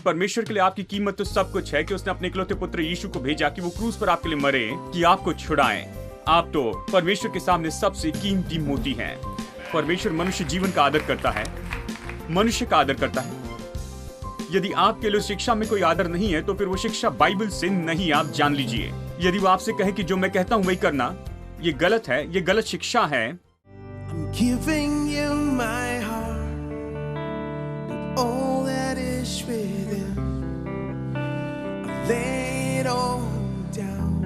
परमेश्वर के लिए आपकी कीमत तो सब कुछ है कि उसने अपने इकलौते पुत्र यीशु को भेजा कि वो क्रूस पर आपके लिए मरे, कि आपको छुड़ाएं। आप तो परमेश्वर के सामने सबसे कीमती मोती हैं। परमेश्वर मनुष्य जीवन का आदर करता है, मनुष्य का आदर करता है। यदि आपके लिए शिक्षा में कोई आदर नहीं है तो फिर वो शिक्षा बाइबल से नहीं, आप जान लीजिए। यदि वो आपसे कहे कि जो मैं कहता हूं वही करना, ये गलत है, ये गलत शिक्षा है। I'm giving you my heart and all that is within. I lay it all down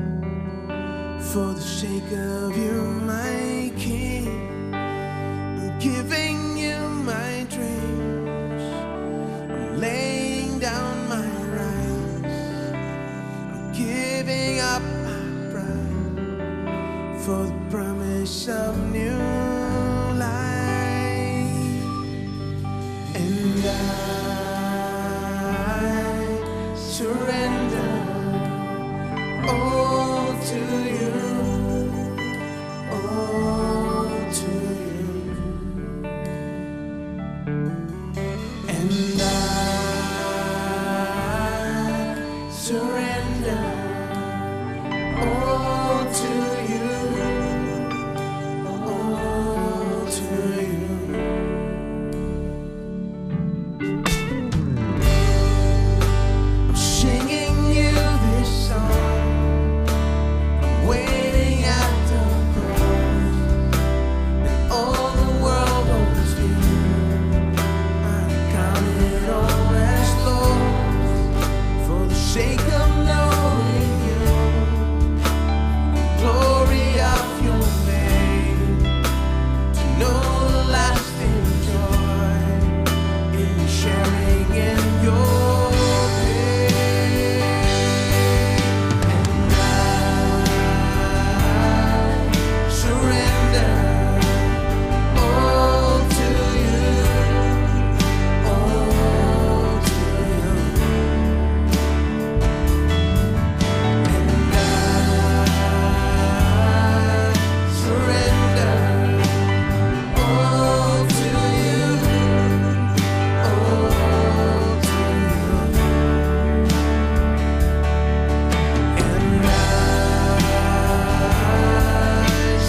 for the sake of you, my King. I'm giving you my dreams. I'm laying down my rights. I'm giving up my pride for the promise of new life. And I surrender all to you, all to you. And I surrender all to you, all to you. I'm singing you this song. I'm waiting at the cross, and all the world owes you. I count it all as lost for the sake of knowing you, the glory of your name, to know the lasting joy in sharing in your pain. And I surrender all to you, all to you. And I surrender all to you, all to you. And I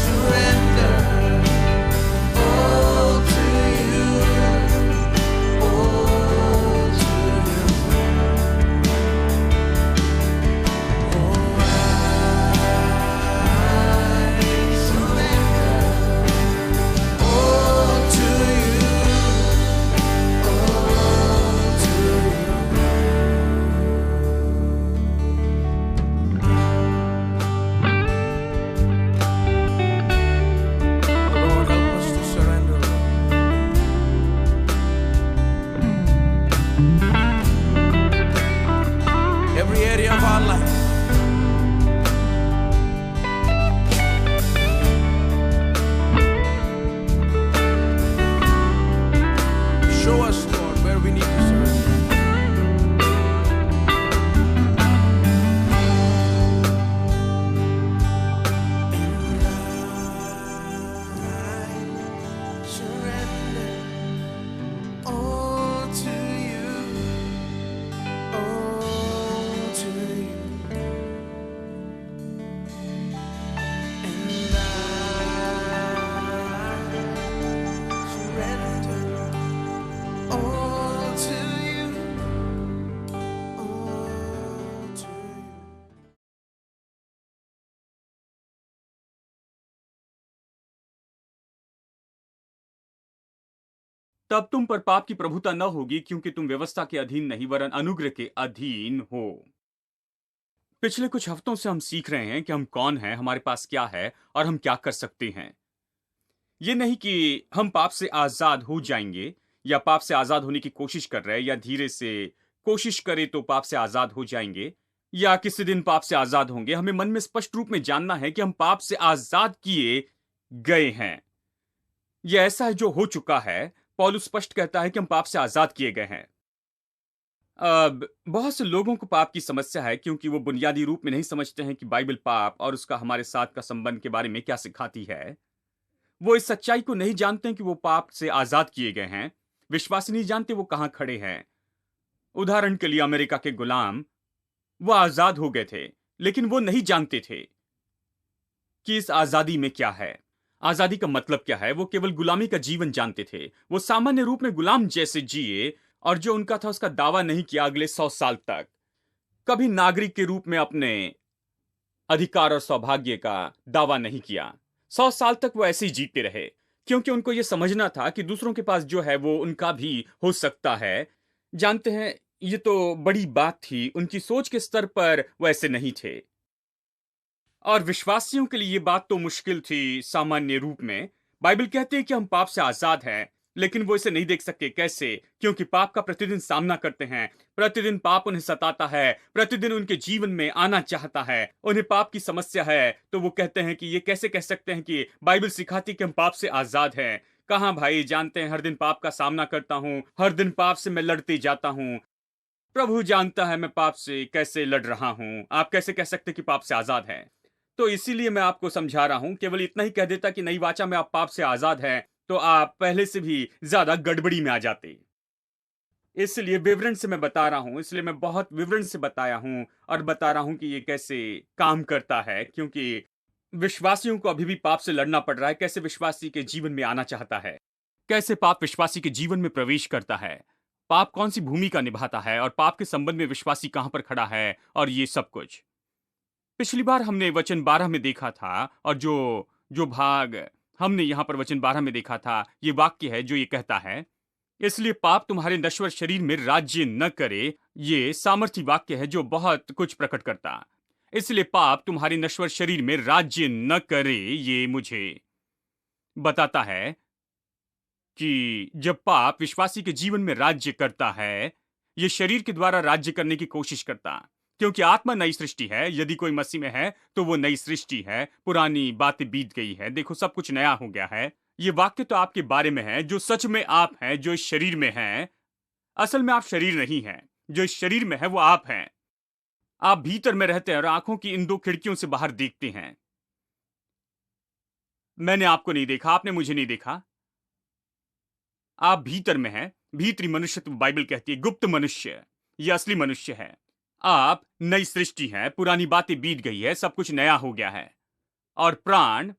surrender all to you, all to you. Oh, I surrender all to you, all to you. Lord, help us to surrender every area of our life. Show us, Lord, where we need to surrender. I surrender all to you, all to you. And I surrender all to you, all to you. तब तुम पर पाप की प्रभुता न होगी, क्योंकि तुम व्यवस्था के अधीन नहीं वरन अनुग्रह के अधीन हो। पिछले कुछ हफ्तों से हम सीख रहे हैं कि हम कौन हैं, हमारे पास क्या है और हम क्या कर सकते हैं। ये नहीं कि हम पाप से आजाद हो जाएंगे या पाप से आजाद होने की कोशिश कर रहे हैं या धीरे से कोशिश करें तो पाप से आजाद हो जाएंगे या किसी दिन पाप से आजाद होंगे। हमें मन में स्पष्ट रूप में जानना है कि हम पाप से आजाद किए गए हैं। यह ऐसा है जो हो चुका है। पौलुस स्पष्ट कहता है कि हम पाप से आजाद किए गए हैं। अब बहुत से लोगों को पाप की समस्या है क्योंकि वो बुनियादी रूप में नहीं समझते हैं कि बाइबल पाप और उसका हमारे साथ का संबंध के बारे में क्या सिखाती है। वो इस सच्चाई को नहीं जानते हैं कि वो पाप से आजाद किए गए हैं। विश्वासी नहीं जानते वो कहां खड़े हैं। उदाहरण के लिए अमेरिका के गुलाम, वो आजाद हो गए थे, लेकिन वो नहीं जानते थे कि इस आजादी में क्या है, आजादी का मतलब क्या है। वो केवल गुलामी का जीवन जानते थे। वो सामान्य रूप में गुलाम जैसे जिए और जो उनका था उसका दावा नहीं किया अगले 100 साल तक। कभी नागरिक के रूप में अपने अधिकार और सौभाग्य का दावा नहीं किया। 100 साल तक वो ऐसे ही जीते रहे, क्योंकि उनको यह समझना था कि दूसरों के पास जो है वो उनका भी हो सकता है। जानते हैं, ये तो बड़ी बात थी। उनकी सोच के स्तर पर वो ऐसे नहीं थे। और विश्वासियों के लिए ये बात तो मुश्किल थी सामान्य रूप में। बाइबल कहते हैं कि हम पाप से आजाद हैं, लेकिन वो इसे नहीं देख सकते। कैसे? क्योंकि पाप का प्रतिदिन सामना करते हैं। प्रतिदिन पाप उन्हें सताता है, प्रतिदिन उनके जीवन में आना चाहता है। उन्हें पाप की समस्या है, तो वो कहते हैं कि ये कैसे कह सकते हैं कि बाइबल सिखाती कि हम पाप से आजाद हैं। कहां भाई, जानते हैं हर दिन पाप का सामना करता हूं, हर दिन पाप से मैं लड़ते जाता हूं। प्रभु जानता है मैं पाप से कैसे लड़ रहा हूं। आप कैसे कह सकते कि पाप से आजाद हैं? तो इसीलिए मैं आपको समझा रहा हूं। केवल इतना ही कह देता कि नई वाचा में आप पाप से आजाद हैं, तो आप पहले से भी ज्यादा गड़बड़ी में आ जाते। इसलिए विवरण से मैं बता रहा हूं, इसलिए मैं बहुत विवरण से बताया हूं और बता रहा हूं कि ये कैसे काम करता है। क्योंकि विश्वासियों को अभी भी पाप से लड़ना पड़ रहा है। कैसे विश्वासी के जीवन में आना चाहता है, कैसे पाप विश्वासी के जीवन में प्रवेश करता है, पाप कौन सी भूमिका निभाता है और पाप के संबंध में विश्वासी कहां पर खड़ा है, और ये सब कुछ पिछली बार हमने वचन 12 में देखा था। और जो जो भाग हमने यहां पर वचन 12 में देखा था, ये वाक्य है जो ये कहता है, इसलिए पाप तुम्हारे नश्वर शरीर में राज्य न करे। ये सामर्थी वाक्य है जो बहुत कुछ प्रकट करता। इसलिए पाप तुम्हारे नश्वर शरीर में राज्य न करे, ये मुझे बताता है कि जब पाप विश्वासी के जीवन में राज्य करता है, यह शरीर के द्वारा राज्य करने की कोशिश करता। क्योंकि आत्मा नई सृष्टि है। यदि कोई मसीह में है तो वो नई सृष्टि है, पुरानी बातें बीत गई है, देखो सब कुछ नया हो गया है। ये वाक्य तो आपके बारे में है, जो सच में आप हैं, जो इस शरीर में हैं। असल में आप शरीर नहीं हैं, जो इस शरीर में है वो आप हैं। आप भीतर में रहते हैं और आंखों की इन दो खिड़कियों से बाहर देखते हैं। मैंने आपको नहीं देखा, आपने मुझे नहीं देखा। आप भीतर में हैं। भीतरी मनुष्य तो बाइबल कहती है गुप्त मनुष्य, यह असली मनुष्य है। आप नई सृष्टि हैं, पुरानी बातें बीत गई है, सब कुछ नया हो गया है। और प्राण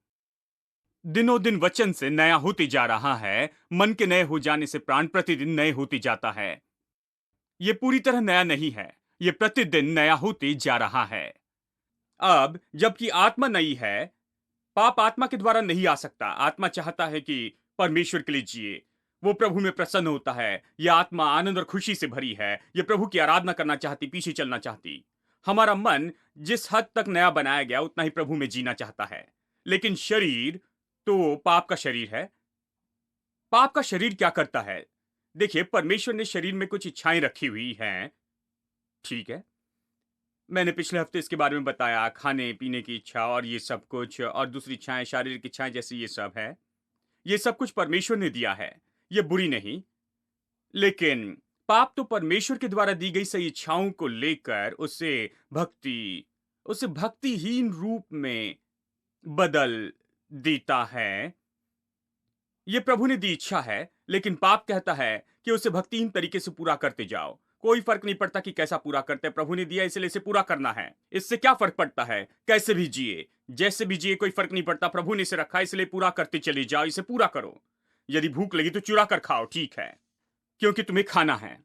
दिनों दिन वचन से नया होते जा रहा है। मन के नए हो जाने से प्राण प्रतिदिन नए होते जाता है। यह पूरी तरह नया नहीं है, यह प्रतिदिन नया होते जा रहा है। अब जबकि आत्मा नई है, पाप आत्मा के द्वारा नहीं आ सकता। आत्मा चाहता है कि परमेश्वर के लिए जिए, वो प्रभु में प्रसन्न होता है। यह आत्मा आनंद और खुशी से भरी है। यह प्रभु की आराधना करना चाहती, पीछे चलना चाहती। हमारा मन जिस हद तक नया बनाया गया उतना ही प्रभु में जीना चाहता है। लेकिन शरीर तो पाप का शरीर है। पाप का शरीर क्या करता है? देखिए, परमेश्वर ने शरीर में कुछ इच्छाएं रखी हुई हैं, ठीक है। मैंने पिछले हफ्ते इसके बारे में बताया, खाने पीने की इच्छा और ये सब कुछ, और दूसरी इच्छाएं, शारीरिक इच्छाएं जैसे ये सब है। ये सब कुछ परमेश्वर ने दिया है, ये बुरी नहीं। लेकिन पाप तो परमेश्वर के द्वारा दी गई सही इच्छाओं को लेकर उसे भक्तिहीन रूप में बदल देता है। यह प्रभु ने दी इच्छा है, लेकिन पाप कहता है कि उसे भक्तिहीन तरीके से पूरा करते जाओ। कोई फर्क नहीं पड़ता कि कैसा पूरा करते हैं, प्रभु ने दिया इसलिए इसे पूरा करना है। इससे क्या फर्क पड़ता है? कैसे भी जिए, जैसे भी जिए, कोई फर्क नहीं पड़ता। प्रभु ने इसे रखा इसलिए पूरा करते चले जाओ, इसे पूरा करो। यदि भूख लगी तो चुरा कर खाओ, ठीक है, क्योंकि तुम्हें खाना है।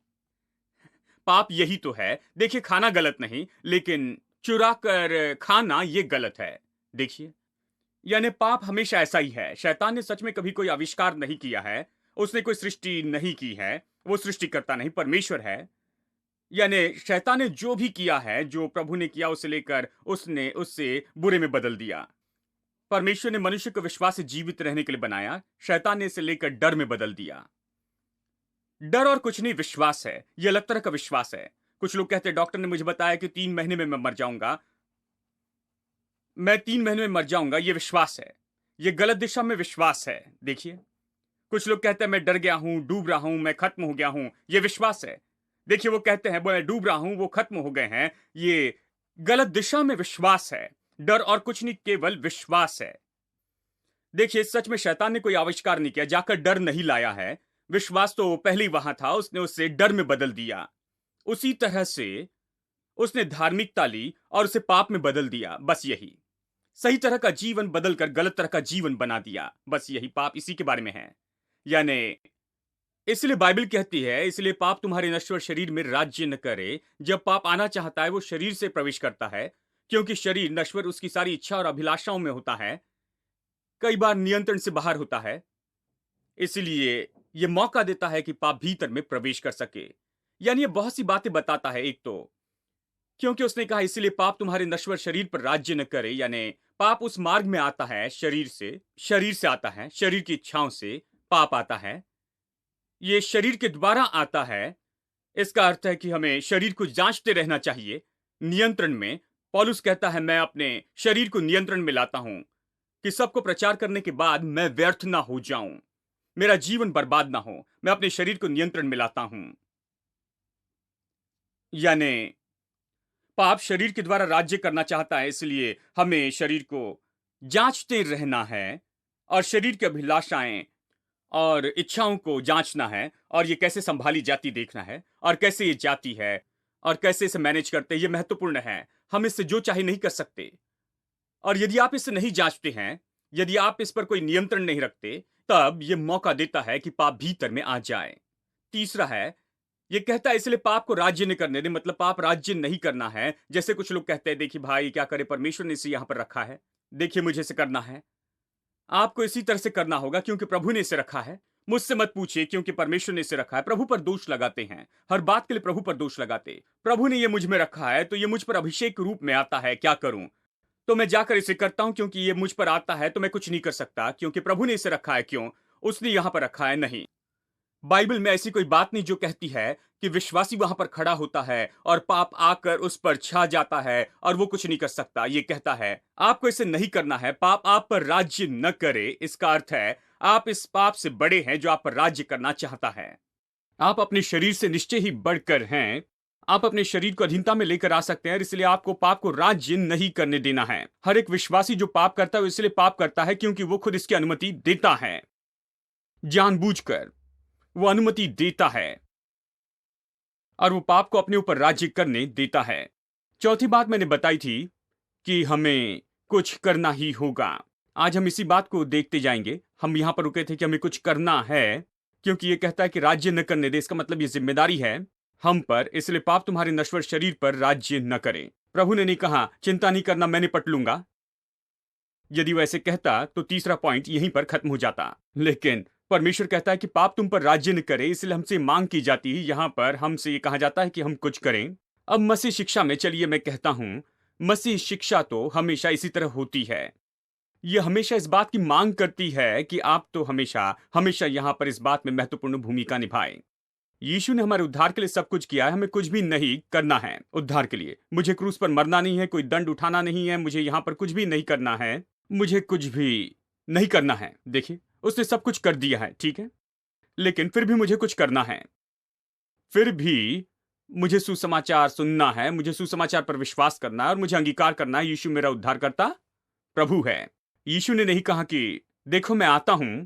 पाप यही तो है। देखिए, खाना गलत नहीं, लेकिन चुरा कर खाना यह गलत है। देखिए, यानी पाप हमेशा ऐसा ही है। शैतान ने सच में कभी कोई आविष्कार नहीं किया है, उसने कोई सृष्टि नहीं की है। वो सृष्टिकर्ता नहीं, परमेश्वर है। यानी शैतान ने जो भी किया है, जो प्रभु ने किया उसे लेकर उसने उससे बुरे में बदल दिया। परमेश्वर ने मनुष्य को विश्वास से जीवित रहने के लिए बनाया, शैतान ने इसे लेकर डर में बदल दिया। डर और कुछ नहीं, विश्वास है। यह अलग तरह का विश्वास है। कुछ लोग कहते हैं डॉक्टर ने मुझे बताया कि 3 महीने में मैं मर जाऊंगा, मैं 3 महीने में मर जाऊंगा। यह विश्वास है, यह गलत दिशा में विश्वास है। देखिए, कुछ लोग कहते हैं मैं डर गया हूं, डूब रहा हूं, मैं खत्म हो गया हूं। यह विश्वास है। देखिए, वो कहते हैं मैं डूब रहा हूं, वो खत्म हो गए हैं। ये गलत दिशा में विश्वास है। डर और कुछ नहीं, केवल विश्वास है। देखिए, सच में शैतान ने कोई आविष्कार नहीं किया, जाकर डर नहीं लाया है। विश्वास तो पहले ही वहां था, उसने उसे डर में बदल दिया। उसी तरह से उसने धार्मिकता ली और उसे पाप में बदल दिया। बस यही, सही तरह का जीवन बदलकर गलत तरह का जीवन बना दिया। बस यही, पाप इसी के बारे में है। यानी इसलिए बाइबल कहती है, इसलिए पाप तुम्हारे नश्वर शरीर में राज्य न करे। जब पाप आना चाहता है वो शरीर से प्रवेश करता है, क्योंकि शरीर नश्वर उसकी सारी इच्छा और अभिलाषाओं में होता है, कई बार नियंत्रण से बाहर होता है। इसलिए यह मौका देता है कि पाप भीतर में प्रवेश कर सके। यानी ये बहुत सी बातें बताता है। एक तो क्योंकि उसने कहा इसलिए पाप तुम्हारे नश्वर शरीर पर राज्य न करे, यानी पाप उस मार्ग में आता है, शरीर से आता है, शरीर की इच्छाओं से पाप आता है, ये शरीर के द्वारा आता है। इसका अर्थ है कि हमें शरीर को जांचते रहना चाहिए, नियंत्रण में। पौलुस कहता है मैं अपने शरीर को नियंत्रण में लाता हूं कि सबको प्रचार करने के बाद मैं व्यर्थ ना हो जाऊं, मेरा जीवन बर्बाद ना हो। मैं अपने शरीर को नियंत्रण में लाता हूं। यानी पाप शरीर के द्वारा राज्य करना चाहता है, इसलिए हमें शरीर को जांचते रहना है और शरीर की अभिलाषाएं और इच्छाओं को जांचना है, और ये कैसे संभाली जाती देखना है, और कैसे ये जाती है और कैसे इसे मैनेज करते हैं, ये महत्वपूर्ण है। हम इससे जो चाहे नहीं कर सकते, और यदि आप इसे नहीं जांचते हैं, यदि आप इस पर कोई नियंत्रण नहीं रखते, तब यह मौका देता है कि पाप भीतर में आ जाए। तीसरा है, यह कहता है इसलिए पाप को राज्य नहीं करने दे। मतलब पाप राज्य नहीं करना है। जैसे कुछ लोग कहते हैं देखिए भाई क्या करे, परमेश्वर ने इसे यहां पर रखा है, देखिए मुझे इसे करना है। आपको इसी तरह से करना होगा क्योंकि प्रभु ने इसे रखा है। मुझसे मत पूछिए क्योंकि परमेश्वर ने इसे रखा है। प्रभु पर दोष लगाते हैं, हर बात के लिए प्रभु पर दोष लगाते। प्रभु ने यह मुझ में रखा है तो यह मुझ पर अभिषेक रूप में आता है, क्या करूं? तो मैं जाकर इसे करता हूं क्योंकि यह मुझ पर आता है, तो मैं कुछ नहीं कर सकता क्योंकि प्रभु ने इसे रखा है। क्यों? उसने यहां पर रखा है। नहीं, बाइबल में ऐसी कोई बात नहीं जो कहती है कि विश्वासी वहां पर खड़ा होता है और पाप आकर उस पर छा जाता है और वो कुछ नहीं कर सकता। ये कहता है आपको इसे नहीं करना है, पाप आप पर राज्य न करे। इसका अर्थ है आप इस पाप से बड़े हैं जो आप पर राज्य करना चाहता है। आप अपने शरीर से निश्चय ही बढ़कर हैं। आप अपने शरीर को अधीनता में लेकर आ सकते हैं, इसलिए आपको पाप को राज्य नहीं करने देना है। हर एक विश्वासी जो पाप करता है वो इसलिए पाप करता है क्योंकि वो खुद इसकी अनुमति देता है, जानबूझकर वो अनुमति देता है और वो पाप को अपने ऊपर राज्य करने देता है। चौथी बात मैंने बताई थी कि हमें कुछ करना ही होगा। आज हम इसी बात को देखते जाएंगे। हम यहां पर रुके थे कि हमें कुछ करना है, क्योंकि ये कहता है कि राज्य न करने दे। इसका मतलब ये जिम्मेदारी है हम पर, इसलिए पाप तुम्हारे नश्वर शरीर पर राज्य न करे। प्रभु ने नहीं कहा चिंता नहीं करना मैं निपट लूंगा। यदि वो ऐसे कहता तो तीसरा पॉइंट यहीं पर खत्म हो जाता। लेकिन परमेश्वर कहता है कि पाप तुम पर राज्य न करे, इसलिए हमसे मांग की जाती है। यहां पर हमसे ये कहा जाता है कि हम कुछ करें। अब मसीह शिक्षा में चलिए मैं कहता हूं, मसीह शिक्षा तो हमेशा इसी तरह होती है। यह हमेशा इस बात की मांग करती है कि आप तो हमेशा हमेशा यहां पर इस बात में महत्वपूर्ण भूमिका निभाएं। यीशु ने हमारे उद्धार के लिए सब कुछ किया है, हमें कुछ भी नहीं करना है उद्धार के लिए। मुझे क्रूस पर मरना नहीं है, कोई दंड उठाना नहीं है, मुझे यहां पर कुछ भी नहीं करना है, मुझे कुछ भी नहीं करना है। देखिए उसने सब कुछ कर दिया है, ठीक है, लेकिन फिर भी मुझे कुछ करना है। फिर भी मुझे सुसमाचार सुनना है, मुझे सुसमाचार पर विश्वास करना है और मुझे अंगीकार करना है यीशु मेरा उद्धारकर्ता प्रभु है। यीशु ने नहीं कहा कि देखो मैं आता हूं,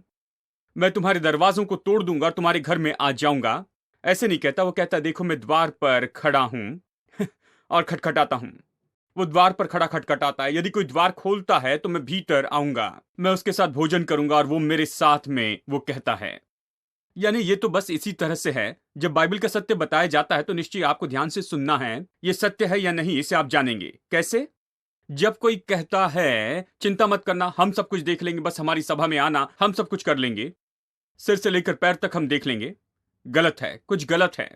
मैं तुम्हारे दरवाजों को तोड़ दूंगा और तुम्हारे घर में आ जाऊंगा। ऐसे नहीं कहता। वो कहता देखो मैं द्वार पर खड़ा हूं और खटखटाता हूं। वो द्वार पर खड़ा खटखटाता है। यदि कोई द्वार खोलता है तो मैं भीतर आऊंगा, मैं उसके साथ भोजन करूंगा और वो मेरे साथ में, वो कहता है। यानी ये तो बस इसी तरह से है। जब बाइबल का सत्य बताया जाता है तो निश्चय आपको ध्यान से सुनना है। ये सत्य है या नहीं इसे आप जानेंगे कैसे? जब कोई कहता है चिंता मत करना, हम सब कुछ देख लेंगे, बस हमारी सभा में आना, हम सब कुछ कर लेंगे, सिर से लेकर पैर तक हम देख लेंगे। गलत है, कुछ गलत है।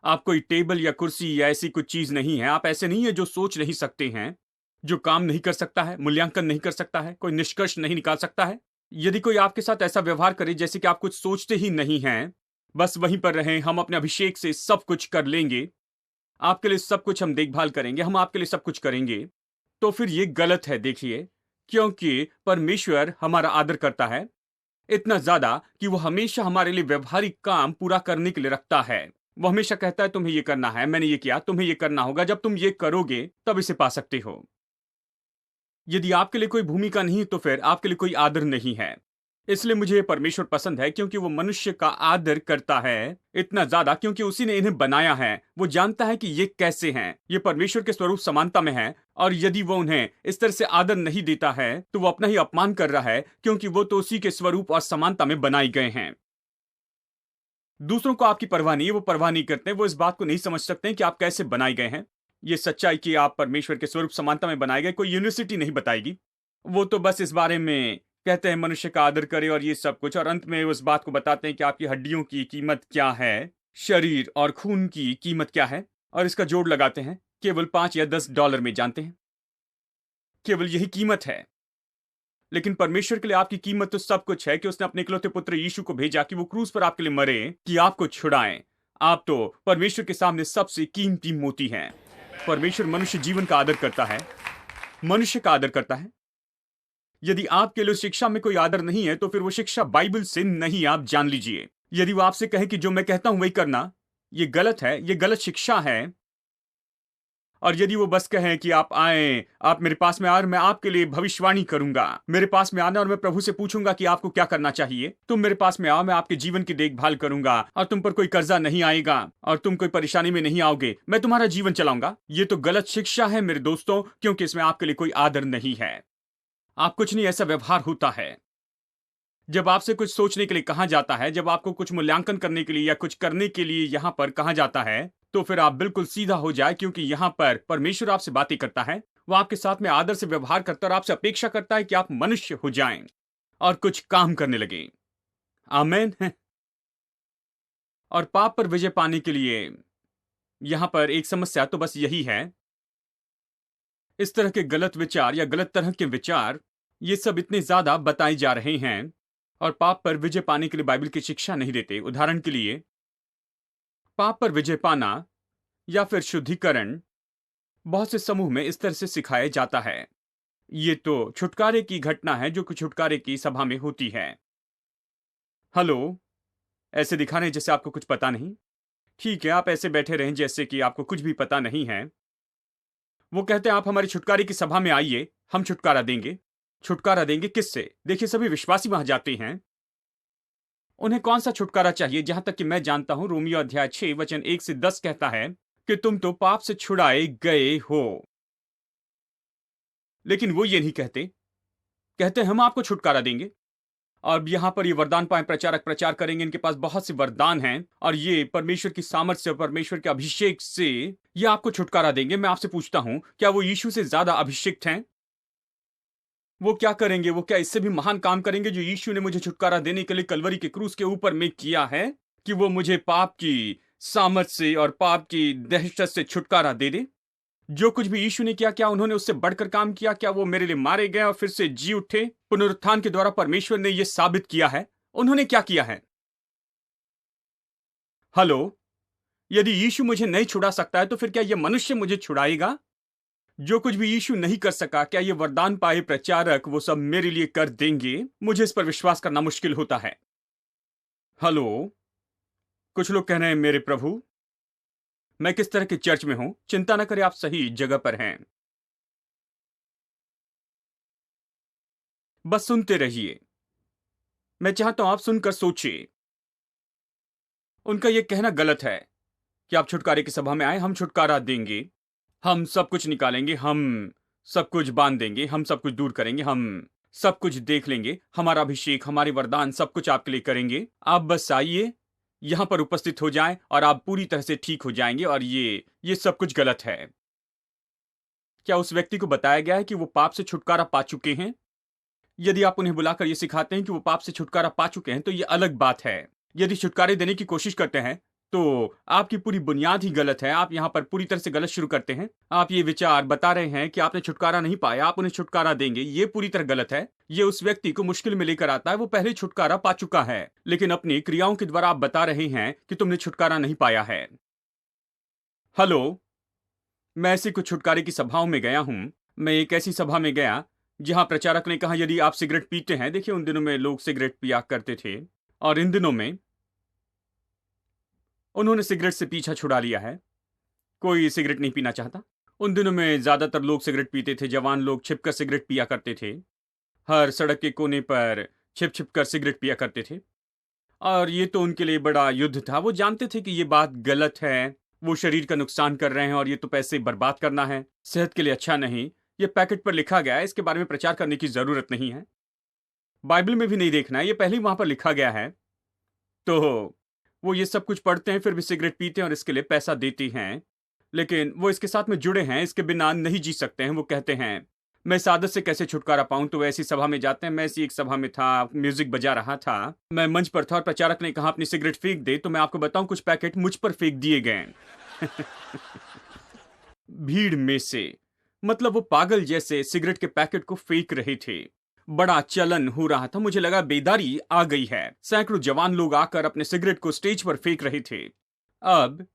आप कोई टेबल या कुर्सी या ऐसी कुछ चीज नहीं है। आप ऐसे नहीं है जो सोच नहीं सकते हैं, जो काम नहीं कर सकता है, मूल्यांकन नहीं कर सकता है, कोई निष्कर्ष नहीं निकाल सकता है। यदि कोई आपके साथ ऐसा व्यवहार करे जैसे कि आप कुछ सोचते ही नहीं हैं, बस वहीं पर रहें, हम अपने अभिषेक से सब कुछ कर लेंगे, आपके लिए सब कुछ हम देखभाल करेंगे, हम आपके लिए सब कुछ करेंगे, तो फिर ये गलत है। देखिए, क्योंकि परमेश्वर हमारा आदर करता है इतना ज्यादा कि वो हमेशा हमारे लिए व्यवहारिक काम पूरा करने के लिए रखता है। वो हमेशा कहता है तुम्हें ये करना है, मैंने ये किया, तुम्हें ये करना होगा, जब तुम ये करोगे तब इसे पा सकते हो। यदि आपके लिए कोई भूमिका नहीं तो फिर आपके लिए कोई आदर नहीं है। इसलिए मुझे परमेश्वर पसंद है, क्योंकि वो मनुष्य का आदर करता है इतना ज्यादा, क्योंकि उसी ने इन्हें बनाया है। वो जानता है कि ये कैसे हैं। ये परमेश्वर के स्वरूप समानता में है, और यदि वो उन्हें इस तरह से आदर नहीं देता है तो वो अपना ही अपमान कर रहा है, क्योंकि वो तो उसी के स्वरूप और समानता में बनाए गए हैं। दूसरों को आपकी परवाह नहीं है, वो परवाह नहीं करते, वो इस बात को नहीं समझ सकते कि आप कैसे बनाए गए हैं। ये सच्चाई कि आप परमेश्वर के स्वरूप समानता में बनाए गए कोई यूनिवर्सिटी नहीं बताएगी। वो तो बस इस बारे में कहते हैं मनुष्य का आदर करे और ये सब कुछ, और अंत में उस बात को बताते हैं कि आपकी हड्डियों की कीमत क्या है, शरीर और खून की कीमत क्या है, और इसका जोड़ लगाते हैं केवल $5 या $10 में, जानते हैं, केवल यही कीमत है। लेकिन परमेश्वर के लिए आपकी कीमत तो सब कुछ है कि उसने अपने इकलौते पुत्र यीशु को भेजा कि वो क्रूस पर आपके लिए मरे, कि आपको छुड़ाएं। आप तो परमेश्वर के सामने सबसे कीमती मोती हैं। परमेश्वर मनुष्य जीवन का आदर करता है, मनुष्य का आदर करता है। यदि आपके लिए शिक्षा में कोई आदर नहीं है तो फिर वो शिक्षा बाइबल से नहीं, आप जान लीजिए। यदि वो आपसे कहे कि जो मैं कहता हूं वही करना, ये गलत है, ये गलत शिक्षा है। और यदि वो बस कहें कि आप आए, आप मेरे पास में आए और मैं आपके लिए भविष्यवाणी करूंगा, मेरे पास में आना और मैं प्रभु से पूछूंगा कि आपको क्या करना चाहिए, तुम मेरे पास में आओ, मैं आपके जीवन की देखभाल करूंगा और तुम पर कोई कर्जा नहीं आएगा और तुम कोई परेशानी में नहीं आओगे, मैं तुम्हारा जीवन चलाऊंगा, ये तो गलत शिक्षा है मेरे दोस्तों, क्योंकि इसमें आपके लिए कोई आदर नहीं है। आप कुछ नहीं, ऐसा व्यवहार होता है जब आपसे कुछ सोचने के लिए कहा जाता है, जब आपको कुछ मूल्यांकन करने के लिए या कुछ करने के लिए यहां पर कहा जाता है, तो फिर आप बिल्कुल सीधा हो जाए, क्योंकि यहां पर परमेश्वर आपसे बातें करता है। वो आपके साथ में आदर से व्यवहार करता है और आपसे अपेक्षा करता है कि आप मनुष्य हो जाएं और कुछ काम करने लगे। आमेन। और पाप पर विजय पाने के लिए यहां पर एक समस्या तो बस यही है, इस तरह के गलत विचार या गलत तरह के विचार, ये सब इतने ज्यादा बताए जा रहे हैं और पाप पर विजय पाने के लिए बाइबल की शिक्षा नहीं देते। उदाहरण के लिए, पाप पर विजय पाना या फिर शुद्धिकरण बहुत से समूह में इस तरह से सिखाया जाता है। ये तो छुटकारे की घटना है जो कि छुटकारे की सभा में होती है। हेलो, ऐसे दिखाने जैसे आपको कुछ पता नहीं। ठीक है, आप ऐसे बैठे रहें जैसे कि आपको कुछ भी पता नहीं है। वो कहते हैं आप हमारी छुटकारे की सभा में आइए, हम छुटकारा देंगे। छुटकारा देंगे किससे? देखिए, सभी विश्वासी वहां जाते हैं। उन्हें कौन सा छुटकारा चाहिए? जहां तक कि मैं जानता हूं, रोमियो अध्याय 6 वचन 1 से 10 कहता है कि तुम तो पाप से छुड़ाए गए हो। लेकिन वो ये नहीं कहते, कहते हम आपको छुटकारा देंगे। और यहां पर ये वरदान पाए प्रचारक प्रचार करेंगे, इनके पास बहुत से वरदान हैं और ये परमेश्वर की सामर्थ से और परमेश्वर के अभिषेक से ये आपको छुटकारा देंगे। मैं आपसे पूछता हूं, क्या वो यीशु से ज्यादा अभिषिक्त हैं? वो क्या करेंगे? वो क्या इससे भी महान काम करेंगे जो यीशु ने मुझे छुटकारा देने के लिए कलवरी के क्रूस के ऊपर में किया है, कि वो मुझे पाप की सामर्थ से और पाप की दहशत से छुटकारा दे दे? जो कुछ भी यीशु ने किया, क्या उन्होंने उससे बढ़कर काम किया? क्या वो मेरे लिए मारे गए और फिर से जी उठे? पुनरुत्थान के द्वारा परमेश्वर ने यह साबित किया है। उन्होंने क्या किया है? हेलो, यदि यीशु मुझे नहीं छुड़ा सकता है तो फिर क्या यह मनुष्य मुझे छुड़ाएगा? जो कुछ भी यीशु नहीं कर सका, क्या ये वरदान पाए प्रचारक वो सब मेरे लिए कर देंगे? मुझे इस पर विश्वास करना मुश्किल होता है। हेलो, कुछ लोग कह रहे हैं मेरे प्रभु, मैं किस तरह के चर्च में हूं? चिंता न करें, आप सही जगह पर हैं। बस सुनते रहिए। मैं चाहता हूं आप सुनकर सोचिए। उनका यह कहना गलत है कि आप छुटकारे की सभा में आए, हम छुटकारा देंगे, हम सब कुछ निकालेंगे, हम सब कुछ बांध देंगे, हम सब कुछ दूर करेंगे, हम सब कुछ देख लेंगे, हमारा अभिषेक, हमारे वरदान सब कुछ आपके लिए करेंगे। आप बस आइए, यहां पर उपस्थित हो जाएं और आप पूरी तरह से ठीक हो जाएंगे। और ये सब कुछ गलत है। क्या उस व्यक्ति को बताया गया है कि वो पाप से छुटकारा पा चुके हैं? यदि आप उन्हें बुलाकर ये सिखाते हैं कि वो पाप से छुटकारा पा चुके हैं तो ये अलग बात है। यदि छुटकारे देने की कोशिश करते हैं तो आपकी पूरी बुनियाद ही गलत है। आप यहां पर पूरी तरह से गलत शुरू करते हैं। आप ये विचार बता रहे हैं कि आपने छुटकारा नहीं पाया, आप उन्हें छुटकारा देंगे, ये पूरी तरह गलत है। ये उस व्यक्ति को मुश्किल में लेकर आता है। वो पहले छुटकारा पा चुका है, लेकिन अपनी क्रियाओं के द्वारा आप बता रहे हैं कि तुमने छुटकारा नहीं पाया है। हेलो, मैं ऐसी कुछ छुटकारे की सभाओं में गया हूं। मैं एक ऐसी सभा में गया जहां प्रचारक ने कहा यदि आप सिगरेट पीते हैं, देखिए उन दिनों में लोग सिगरेट पिया करते थे और इन दिनों में उन्होंने सिगरेट से पीछा छुड़ा लिया है। कोई सिगरेट नहीं पीना चाहता। उन दिनों में ज्यादातर लोग सिगरेट पीते थे। जवान लोग छिपकर सिगरेट पिया करते थे। हर सड़क के कोने पर छिप छिप कर सिगरेट पिया करते थे। और ये तो उनके लिए बड़ा युद्ध था। वो जानते थे कि ये बात गलत है, वो शरीर का नुकसान कर रहे हैं और ये तो पैसे बर्बाद करना है, सेहत के लिए अच्छा नहीं। ये पैकेट पर लिखा गया है, इसके बारे में प्रचार करने की जरूरत नहीं है, बाइबल में भी नहीं देखना है, ये पहले ही वहां पर लिखा गया है। तो वो ये सब कुछ पढ़ते हैं, फिर भी सिगरेट पीते हैं और इसके लिए पैसा देती हैं। लेकिन वो इसके साथ में जुड़े हैं, इसके बिना नहीं जी सकते हैं। वो कहते हैं मैं इस आदत से कैसे छुटकारा पाऊं। तो ऐसी सभा में जाते हैं। मैं ऐसी एक सभा में था, म्यूजिक बजा रहा था, मैं मंच पर था और प्रचारक ने कहा अपनी सिगरेट फेंक दे। तो मैं आपको बताऊं कुछ पैकेट मुझ पर फेंक दिए गए भीड़ में से। मतलब वो पागल जैसे सिगरेट के पैकेट को फेंक रहे थे। बड़ा चलन हो रहा था। मुझे लगा बेदारी आ गई है। सैकड़ों जवान लोग आकर अपने सिगरेट को स्टेज पर फेंक रहे थे। अब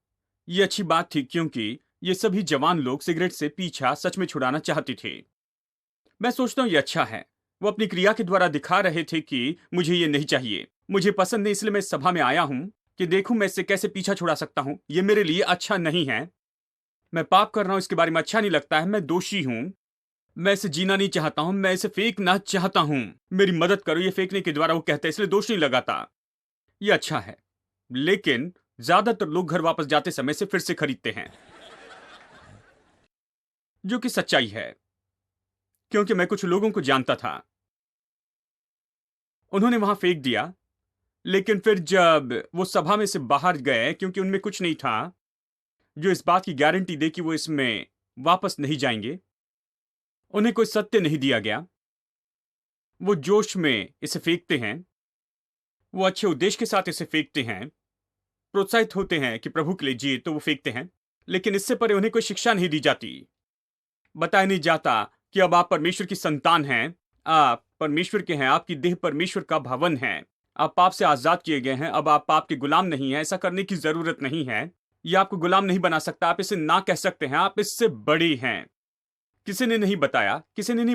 ये अच्छी बात थी क्योंकि ये सभी जवान लोग सिगरेट से पीछा सच में छुड़ाना चाहते थे। मैं सोचता हूं ये अच्छा है। वो अपनी क्रिया के द्वारा दिखा रहे थे कि मुझे ये नहीं चाहिए, मुझे पसंद नहीं, इसलिए मैं इस सभा में आया हूं कि देखूं मैं इससे कैसे पीछा छुड़ा सकता हूं। ये मेरे लिए अच्छा नहीं है, मैं पाप कर रहा हूं, इसके बारे में अच्छा नहीं लगता है, मैं दोषी हूं, मैं इसे जीना नहीं चाहता हूं, मैं इसे फेंकना चाहता हूं, मेरी मदद करो। ये फेंकने के द्वारा वो कहते हैं, इसलिए दोष नहीं लगाता। ये अच्छा है। लेकिन ज्यादातर लोग घर वापस जाते समय से फिर से खरीदते हैं, जो कि सच्चाई है क्योंकि मैं कुछ लोगों को जानता था। उन्होंने वहां फेंक दिया, लेकिन फिर जब वो सभा में से बाहर गए, क्योंकि उनमें कुछ नहीं था जो इस बात की गारंटी दे कि वो इसमें वापस नहीं जाएंगे, उन्हें कोई सत्य नहीं दिया गया, वो जोश में इसे फेंकते हैं, वो अच्छे उद्देश्य के साथ इसे फेंकते हैं, प्रोत्साहित होते हैं कि प्रभु के लिए जिए तो वो फेंकते हैं। लेकिन इससे परे उन्हें कोई शिक्षा नहीं दी जाती। बताया नहीं जाता कि अब आप परमेश्वर की संतान हैं, आप परमेश्वर के हैं, आपकी देह परमेश्वर का भवन है, आप पाप से आजाद किए गए हैं, अब आप पाप के गुलाम नहीं हैं। ऐसा करने की जरूरत नहीं है, यह आपको गुलाम नहीं बना सकता। आप इसे ना कह सकते हैं, आप इससे बड़े हैं। किसी ने नहीं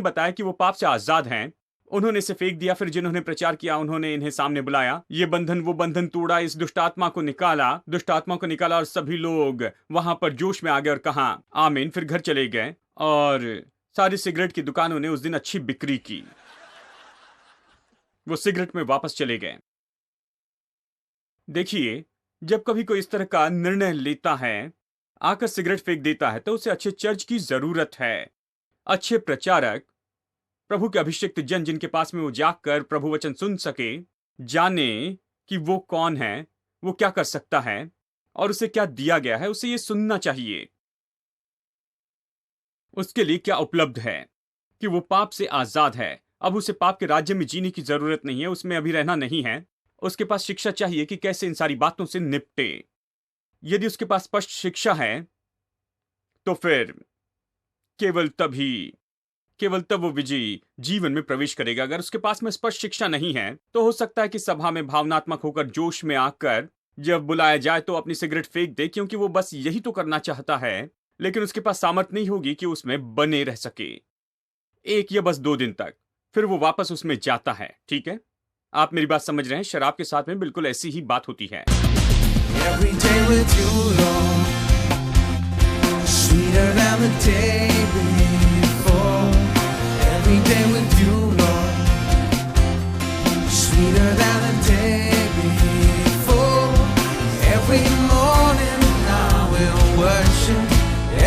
बताया कि वो पाप से आजाद हैं। उन्होंने इसे फेंक दिया। फिर जिन्होंने प्रचार किया उन्होंने इन्हें सामने बुलाया, ये बंधन वो बंधन तोड़ा, इस दुष्ट आत्मा को निकाला और सभी लोग वहां पर जोश में आ गए और कहा आमीन। फिर घर चले गए और सारी सिगरेट की दुकानों ने उस दिन अच्छी बिक्री की। वो सिगरेट में वापस चले गए। देखिए, जब कभी कोई इस तरह का निर्णय लेता है, आकर सिगरेट फेंक देता है, तो उसे अच्छे चर्च की जरूरत है, अच्छे प्रचारक, प्रभु के अभिषिक्त जन जिनके पास में वो जाकर प्रभु वचन सुन सके, जाने कि वो कौन है, वो क्या कर सकता है और उसे क्या दिया गया है। उसे ये सुनना चाहिए उसके लिए क्या उपलब्ध है, कि वो पाप से आजाद है। अब उसे पाप के राज्य में जीने की जरूरत नहीं है, उसमें अभी रहना नहीं है। उसके पास शिक्षा चाहिए कि कैसे इन सारी बातों से निपटे। यदि उसके पास स्पष्ट शिक्षा है तो फिर केवल तब वो विजयी जीवन में प्रवेश करेगा। अगर उसके पास में स्पष्ट शिक्षा नहीं है तो हो सकता है कि सभा में भावनात्मक होकर जोश में आकर जब बुलाया जाए तो अपनी सिगरेट फेंक दे, क्योंकि वो बस यही तो करना चाहता है। लेकिन उसके पास सामर्थ्य नहीं होगी कि उसमें बने रह सके 1 या बस 2 दिन तक, फिर वो वापस उसमें जाता है। ठीक है, आप मेरी बात समझ रहे हैं। शराब के साथ में बिल्कुल ऐसी ही बात होती है। Every day with you, Lord, sweeter than the day before. Every day with you, Lord, sweeter than the day before. Every morning I will worship,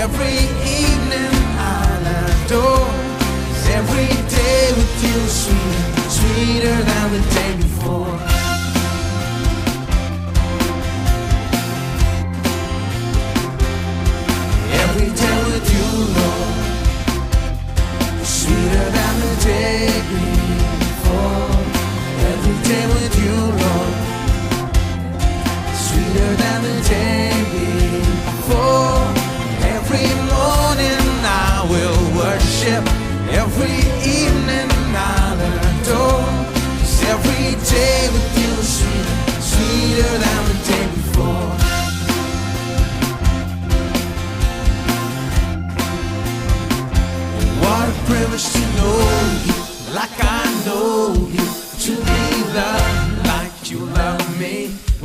every evening I'll adore. Every day with you, sweeter than the day before. Every day with you, Lord, sweeter than the day before. Every day with you, Lord, sweeter than the day before. Every morning I will worship, every evening I'll adore. 'Cause every day with you, sweeter than the day before. What a privilege to know you like I know you, to be loved like you love me.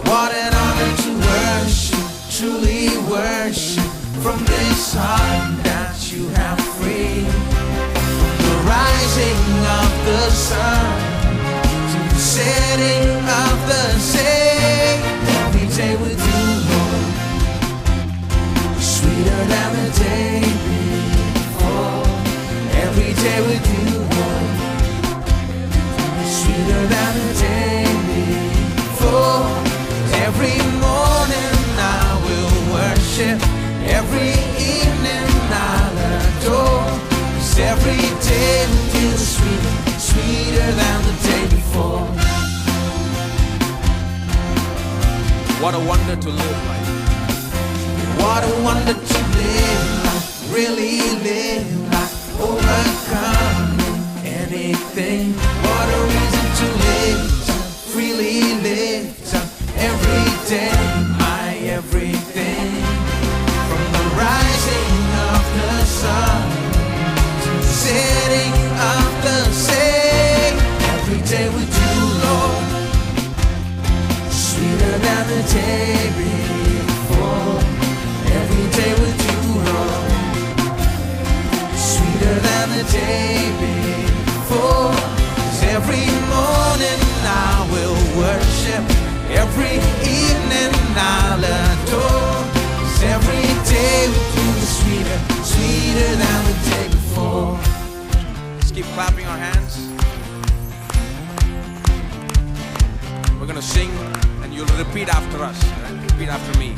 What an honor to worship, truly worship, from this heart that you have freed. From the rising of the sun to wonder to live like. What a wonder to live like, really live like, overcoming anything. What a reason to live, to freely live, to every day, my everything. From the rising of the sun to the setting of the same, every day with you, Lord, sweeter than the day before. Every day with you, Lord, sweeter than the day before. 'Cause every morning I will worship, every evening I'll adore. 'Cause every day with you is sweeter, sweeter than the day before. Let's keep clapping our hands. We're gonna sing and you'll repeat after us. Right? Repeat after me.